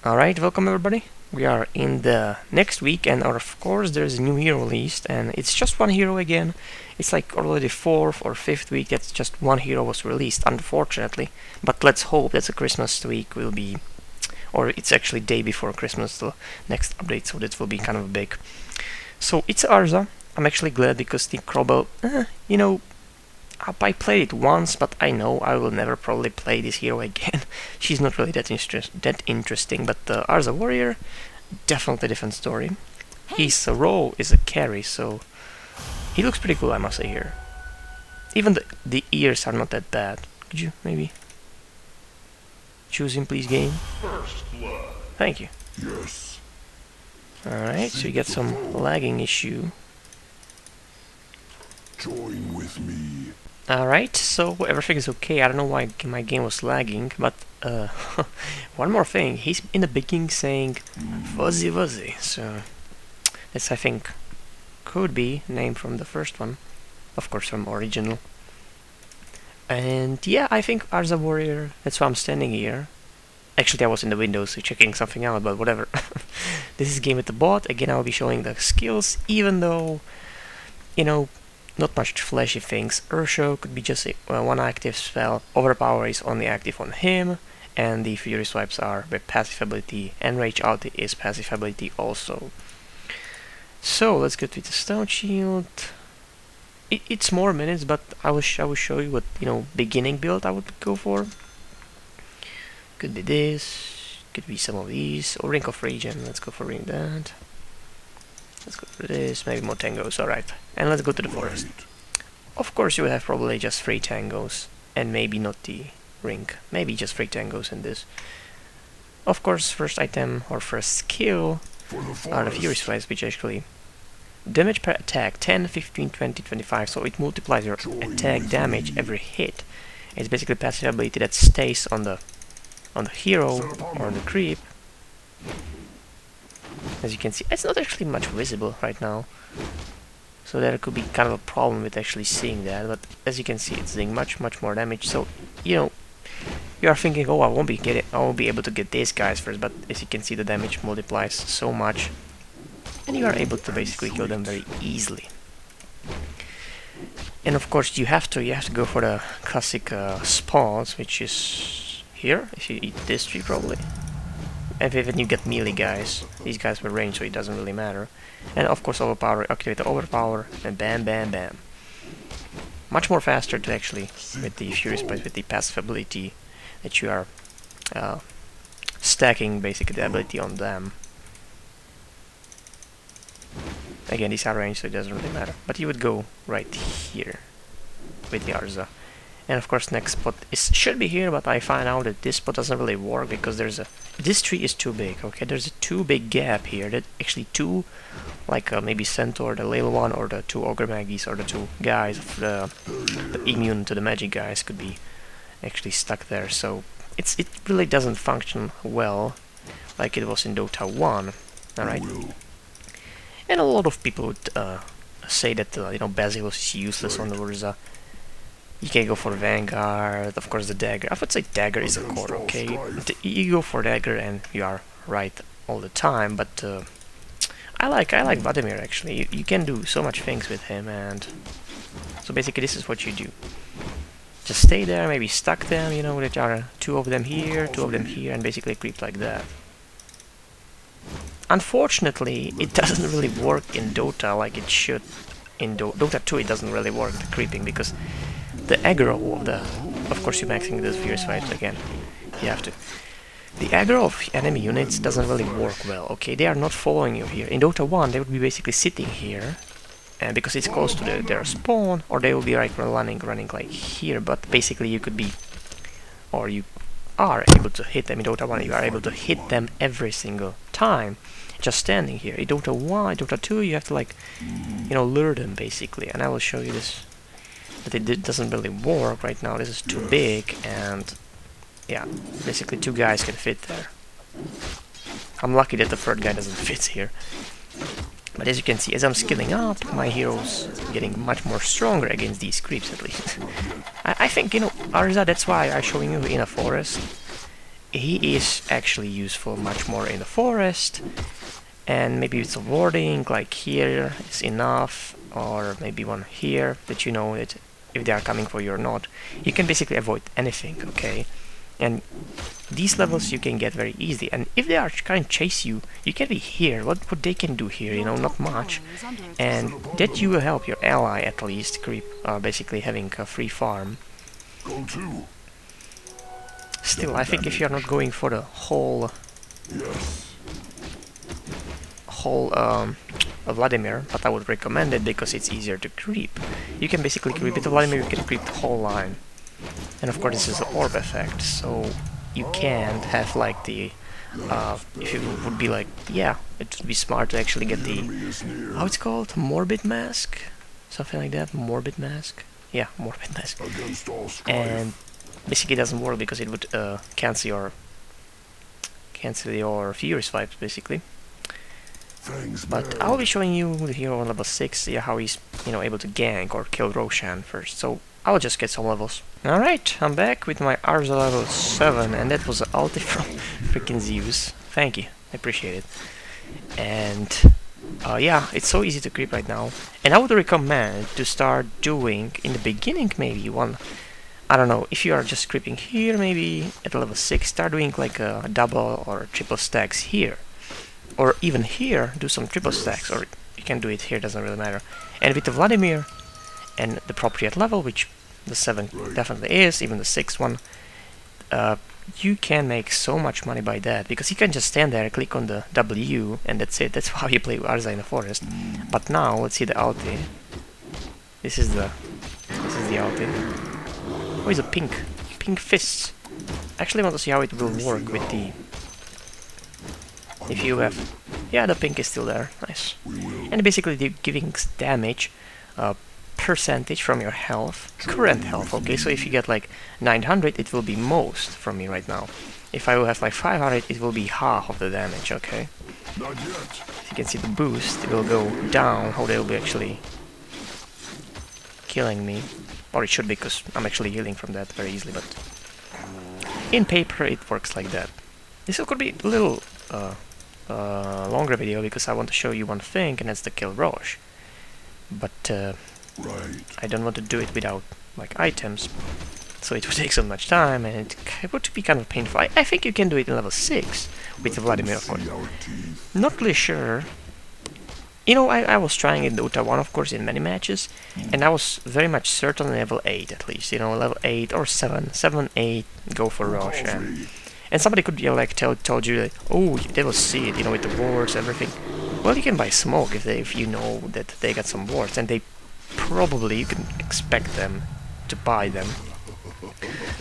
Alright, welcome everybody. We are in the next week, and of course there's a new hero released, and it's just one hero again. It's like already fourth or fifth week that just one hero was released, unfortunately. But let's hope that the Christmas week will be, or it's actually day before Christmas, the next update, so that will be kind of big. So it's Ursa. I'm actually glad because the Crobel, I played it once, but I know I will never probably play this hero again. She's not really that interesting, but the Ursa Warrior, definitely different story. His role is a carry, so he looks pretty cool, I must say here. Even the ears are not that bad. Could you maybe choose him, please, game? Thank you. Yes. Alright, so you get some lagging issue. Join with me. Alright, so everything is okay. I don't know why my game was lagging, but one more thing. He's in the beginning saying fuzzy fuzzy, so this I think could be name from the first one, of course from original. And yeah, I think Ursa Warrior, that's why I'm standing here. Actually I was in the window so checking something out, but whatever. This is game with the bot. Again, I'll be showing the skills, even though, not much flashy things. Ursa could be just one active spell. Overpower is only active on him, and the Fury Swipes are with passive ability, and Rage Out is passive ability also. So let's get with the Stone Shield. It's more minutes, but I will show you what beginning build I would go for. Could be this, could be some of these, or Ring of Regen. Let's go for that. Let's go for this, maybe more tangos, alright. And let's go to the forest. Of course you will have probably just 3 tangos, and maybe not the ring. Maybe just 3 tangos in this. Of course, first item or first skill are the Fury Swipes, which actually damage per attack 10, 15, 20, 25, so it multiplies your attack damage every hit. It's basically passive ability that stays on the hero or on the creep. As you can see, it's not actually much visible right now, so there could be kind of a problem with actually seeing that, but as you can see, it's doing much more damage. So you are thinking, oh, I won't be able to get these guys first, but as you can see, the damage multiplies so much, and you are able to basically kill them very easily. And of course, you have to go for the classic spawns, which is here. If you eat this tree, probably. And then you get melee guys. These guys were range, so it doesn't really matter. And of course, overpower, activate the overpower, and bam, bam, bam. Much more faster to actually with the Fury Spikes, with the passive ability that you are stacking basically the ability on them. Again, these are range, so it doesn't really matter. But you would go right here with the Ursa. And of course, next spot should be here, but I find out that this spot doesn't really work because this tree is too big. Okay, there's a too big gap here. That actually two, like maybe Centaur, the little one, or the 2 Ogre Maggies, or the 2 guys, the immune to the magic guys, could be actually stuck there. So it really doesn't function well, like it was in Dota 1. All right. And a lot of people would say that Basilius is useless on the Ursa. You can go for Vanguard, of course the dagger. I would say dagger is a core, okay? You go for dagger and you are right all the time, but I like Vladimir actually. You can do so much things with him, and so basically this is what you do. Just stay there, maybe stack them, there are 2 of them here, 2 of them here, and basically creep like that. Unfortunately, it doesn't really work in Dota like it should. In Dota 2 it doesn't really work, the creeping, because the aggro of of course you're maxing those Fury Swipes again. You have to. The aggro of enemy units doesn't really work well, okay? They are not following you here. In Dota 1 they would be basically sitting here, and because it's close to their spawn, or they will be like running like here, but basically you could be, or you are able to hit them. In Dota 1 you are able to hit them every single time, just standing here. In Dota 1, Dota 2 you have to lure them basically, and I will show you this. But it doesn't really work right now. This is too big, and yeah, basically 2 guys can fit there. I'm lucky that the 3rd guy doesn't fit here. But as you can see, as I'm skilling up, my hero's getting much more stronger against these creeps, at least. I think, Ursa, that's why I'm showing you in a forest. he is actually useful much more in the forest, and maybe with some warding, like here is enough, or maybe one here that you know that if they are coming for you or not. You can basically avoid anything, okay? And these levels you can get very easy, and if they are trying to chase you, you can be here. What they can do here, you know, not much, and that you will help your ally at least creep, basically having a free farm. Go to. Still, I think if you're not going for the whole Vladimir, but I would recommend it because it's easier to creep. You can basically creep with the Vladimir, you can creep the whole line. And of course this is the orb effect, so you can't have like the if it would be like, yeah, it would be smart to actually get the, how it's called, morbid mask, something like that, morbid mask, yeah, morbid mask, and basically it doesn't work because it would cancel your furious vibes basically. But I'll be showing you the hero on level 6, yeah, how he's, you know, able to gank or kill Roshan first, so I'll just get some levels. Alright, I'm back with my Ursa level 7, and that was an ulti from freaking Zeus. Thank you, I appreciate it. And yeah, it's so easy to creep right now. And I would recommend to start doing, in the beginning maybe, one, I don't know, if you are just creeping here, maybe at level 6, start doing like a double or triple stacks here. Or even here, do some triple stacks, or you can do it here, doesn't really matter. And with the Vladimir and the appropriate level, which the 7 definitely is, even the 6 one, you can make so much money by that, because you can just stand there, click on the W, and that's it. That's how you play Ursa in the forest. But now, let's see the ulti. This is the ulti. Oh, it's a pink fists. Actually, I want to see how it will work with the, if you have, yeah, the pink is still there, nice. And basically they're giving damage percentage from your health, current health, okay, so if you get like 900, it will be most from me right now. If I will have like 500, it will be half of the damage, okay. Not yet. If you can see the boost, it will go down, how they will be actually killing me. Or it should be, because I'm actually healing from that very easily, but in paper it works like that. This could be a little longer video, because I want to show you one thing, and that's the kill Rosh. But I don't want to do it without like items, so it would take so much time, and it would be kind of painful. I think you can do it in level 6 with the Vladimir, of course. Not really sure. You know, I was trying in Dota 1, of course, in many matches, and I was very much certain level 8 at least, you know, level 8 or 7, 8, go for Rosh. And somebody could, you know, like told you that, oh, they will see it, you know, with the wards, everything. Well, you can buy smoke if you know that they got some wards, and they probably, you can expect them to buy them,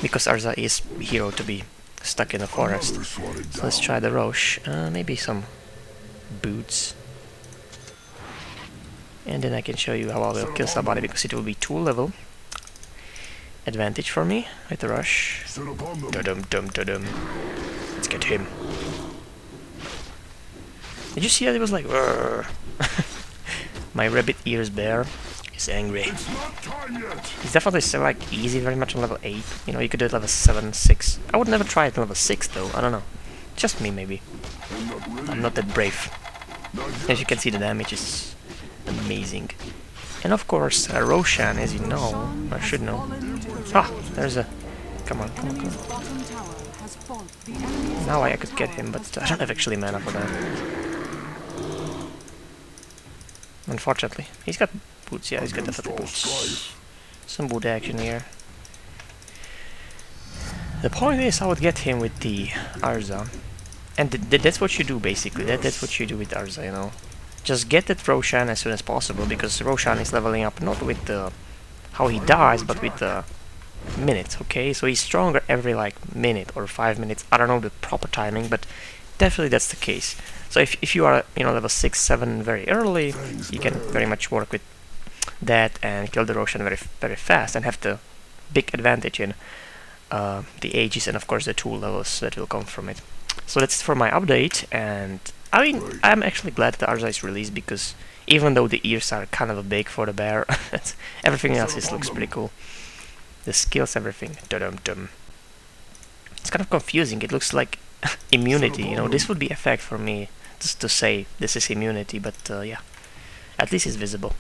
because Ursa is hero to be stuck in the forest. So let's try the Rosh, maybe some boots, and then I can show you how I will kill somebody, because it will be 2 level advantage for me with the rush. Dum. Let's get him. Did you see that it was like my rabbit ears bear is angry. It's definitely still like easy very much on level 8. You know, you could do it level 7, 6. I would never try it on level 6 though, I don't know. Just me maybe. I'm not that brave. As you can see, the damage is amazing. And of course, Roshan, as you know, or should know. Ah, there's a... Come on. Now I could get him, but I don't have actually mana for that. Unfortunately. He's got boots, yeah, he's got definitely boots. Some boot action here. The point is, I would get him with the Ursa. And that's what you do, basically. That's what you do with Ursa, you know. Just get that Roshan as soon as possible, because Roshan is leveling up not with the how he dies, but with the minutes, okay? So he's stronger every like minute or 5 minutes. I don't know the proper timing, but definitely that's the case. So if you are, you know, level 6, 7 very early, you can very much work with that and kill the Roshan very fast, and have the big advantage in the ages and of course the 2 levels that will come from it. So that's it for my update, and I mean, I'm actually glad that the Ursa is released, because even though the ears are kind of big for the bear, everything else looks pretty cool. The skills, everything. Dum-dum-dum. It's kind of confusing. It looks like immunity, you know. This would be effect for me just to say this is immunity, but yeah, at least it's visible.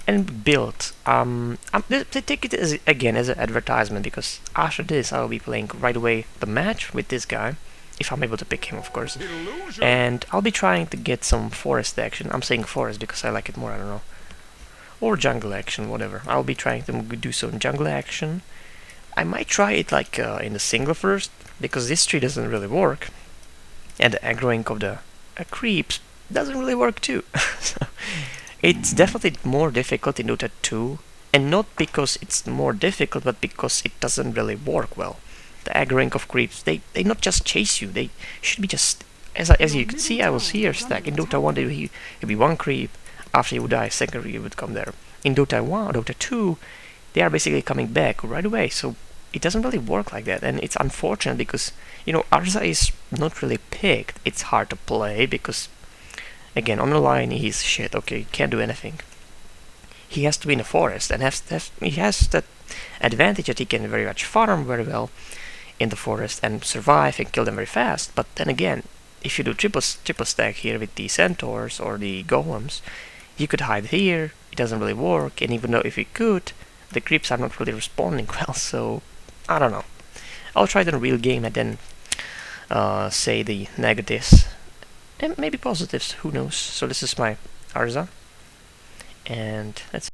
And build. They take it as, again, as an advertisement, because after this I'll be playing right away the match with this guy, if I'm able to pick him, of course. And I'll be trying to get some forest action. I'm saying forest because I like it more, I don't know. Or jungle action, whatever. I'll be trying to do some jungle action. I might try it like in the single first, because this tree doesn't really work. And the aggroing of the creeps doesn't really work too. So, it's definitely more difficult in Dota 2, and not because it's more difficult, but because it doesn't really work well. The aggroing of creeps, they not just chase you, they should be just, as you can see, I was here stack. In Dota 1 it'd be one creep, after you would die, second creep would come there. In Dota 1, Dota 2, they are basically coming back right away, so it doesn't really work like that, and it's unfortunate because, you know, Ursa is not really picked. It's hard to play because, again, on the line he's shit, okay, can't do anything. He has to be in the forest, and he has that advantage that he can very much farm very well in the forest and survive and kill them very fast. But then again, if you do triple stack here with the centaurs or the golems, you could hide here, it doesn't really work, and even though if you could, the creeps are not really responding well, so I don't know. I'll try the real game and then say the negatives and maybe positives, who knows. So this is my Ursa, and let's